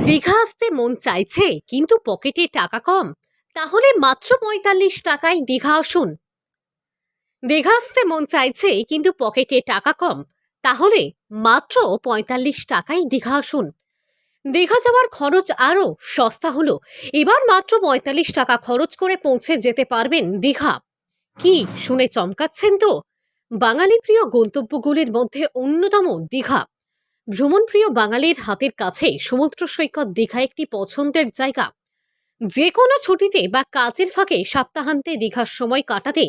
দীঘা আসতে মন চাইছে কিন্তু পকেটে টাকা কম। তাহলে মাত্র ৪৫ টাকায় দীঘা আসুন। দীঘা আসতে মন চাইছে কিন্তু পকেটে টাকা কম। তাহলে মাত্র ৪৫ টাকায় দীঘা আসুন। দীঘা যাওয়ার খরচ আরও সস্তা হলো। এবার মাত্র ৪৫ টাকা খরচ করে পৌঁছে যেতে পারবেন দীঘা। কি শুনে চমকাচ্ছেন তো? বাঙালি প্রিয় গন্তব্যগুলির মধ্যে অন্যতম দীঘা। ভ্রমণপ্রিয় বাঙালির হাতের কাছে সমুদ্র সৈকত দীঘা একটি পছন্দের জায়গা। যে কোনো ছুটিতে বা কাজের ফাঁকে সপ্তাহান্তে দীঘার সময় কাটাতে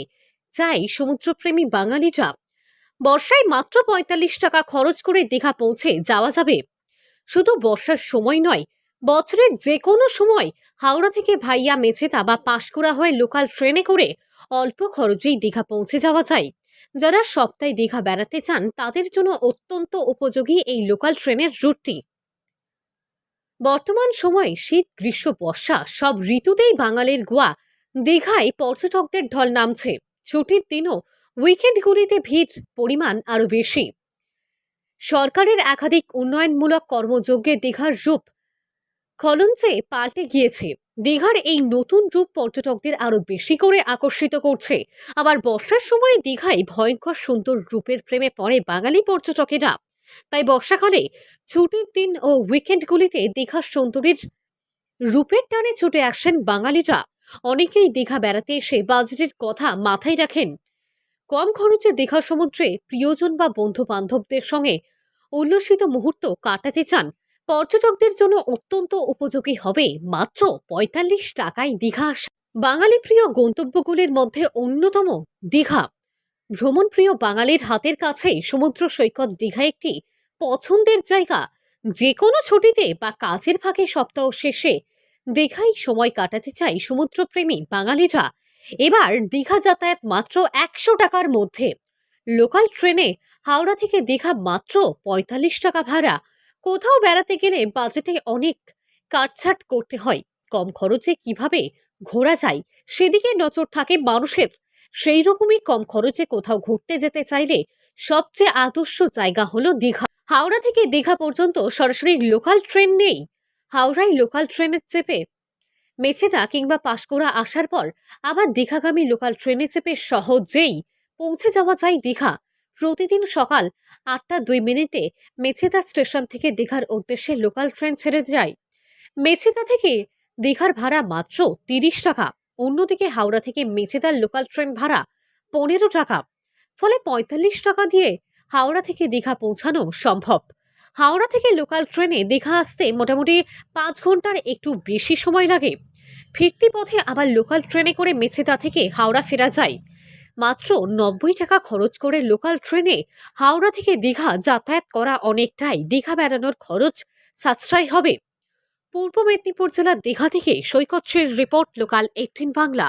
চাই সমুদ্রপ্রেমী বাঙালিরা। বর্ষায় মাত্র ৪৫ টাকা খরচ করে দীঘা পৌঁছে যাওয়া যাবে। শুধু বর্ষার সময় নয়, বছরের যে কোনো সময় হাওড়া থেকে ভাইয়া মেছেতা বা পাঁশকুড়া হয়ে লোকাল ট্রেনে করে অল্প খরচেই দীঘা পৌঁছে যাওয়া যায়। যারা সপ্তাহে দীঘা বেড়াতে চান তাদের জন্য অত্যন্ত উপযোগী এই লোকাল ট্রেনের রুটটি। বর্তমান সময়ে শীত, গ্রীষ্ম, বর্ষা সব ঋতুতেই বাঙালির গোয়া দীঘায় পর্যটকদের ঢল নামছে। ছুটির দিনও উইকেন্ডগুলিতে ভিড় পরিমাণ আরও বেশি। সরকারের একাধিক উন্নয়নমূলক কর্মযজ্ঞে দীঘার রূপ খলঞ্চে পাল্টে গিয়েছে। দীঘার এই নতুন রূপ পর্যটকদের আরো বেশি করে আকর্ষিত করছে। আবার বর্ষার সময় দীঘায় ভয়ঙ্কর সুন্দর রূপের প্রেমে পড়ে বাঙালি পর্যটকেরা। তাই বর্ষাকালে ছুটির দিন ও উইকেন্ডগুলিতে দীঘার সৌন্দর্যের রূপের টানে ছুটে আসেন বাঙালিরা। অনেকেই দীঘা বেড়াতে এসে বাজেটের কথা মাথায় রাখেন। কম খরচে দীঘা সমুদ্রে প্রিয়জন বা বন্ধু বান্ধবদের সঙ্গে উল্লসিত মুহূর্ত কাটাতে চান। পর্যটকদের জন্য অত্যন্ত উপযোগী হবে মাত্র ৪৫ টাকায় দীঘা আসা। বাঙালি প্রিয় গন্তব্যগুলির মধ্যে অন্যতম দীঘা। ভ্রমণপ্রিয় বাঙালির হাতের কাছে সমুদ্র সৈকত দীঘা একটি পছন্দের জায়গা। যে কোনো ছুটিতে বা কাজের ফাঁকে সপ্তাহ শেষে দীঘায় সময় কাটাতে চাই সমুদ্রপ্রেমী বাঙালিরা। এবার দীঘা যাতায়াত মাত্র ১০০ টাকার মধ্যে। লোকাল ট্রেনে হাওড়া থেকে দীঘা মাত্র ৪৫ টাকা ভাড়া। কোথাও বেড়াতে গেলে বাজেটে অনেক কাটছাট করতে হয়। কম খরচে কিভাবে ঘোরা যায় সেদিকে নজর থাকে মানুষের। সেই রকমই কম খরচে কোথাও ঘুরতে যেতে চাইলে সবচেয়ে আদর্শ জায়গা হলো দীঘা। হাওড়া থেকে দীঘা পর্যন্ত সরাসরি লোকাল ট্রেন নেই। হাওড়ায় লোকাল ট্রেনে চেপে মেছেদা কিংবা পাঁশকুড়া আসার পর আবার দীঘাগামী লোকাল ট্রেনে চেপে সহজেই পৌঁছে যাওয়া যায় দীঘা। প্রতিদিন সকাল ৮টা ২ মিনিটে মেছেদা স্টেশন থেকে দীঘার উদ্দেশ্যে লোকাল ট্রেন ছেড়ে যায়। মেছেদা থেকে দীঘার ভাড়া মাত্র ৩০ টাকা। অন্যদিকে হাওড়া থেকে মেছেদার লোকাল ট্রেন ভাড়া ১৫ টাকা। ফলে ৪৫ টাকা দিয়ে হাওড়া থেকে দীঘা পৌঁছানো সম্ভব। হাওড়া থেকে লোকাল ট্রেনে দীঘা আসতে মোটামুটি ৫ ঘন্টার একটু বেশি সময় লাগে। ফিরতি পথে আবার লোকাল ট্রেনে করে মেছেদা থেকে হাওড়া ফেরা যায়। মাত্র ৯০ টাকা খরচ করে লোকাল ট্রেনে হাওড়া থেকে দীঘা যাতায়াত করা অনেকটাই দীঘা বেড়ানোর খরচ সাশ্রয় হবে। পূর্ব মেদিনীপুর জেলার দীঘা থেকে সৈকত শ্রীর রিপোর্ট, লোকাল ১৮ বাংলা।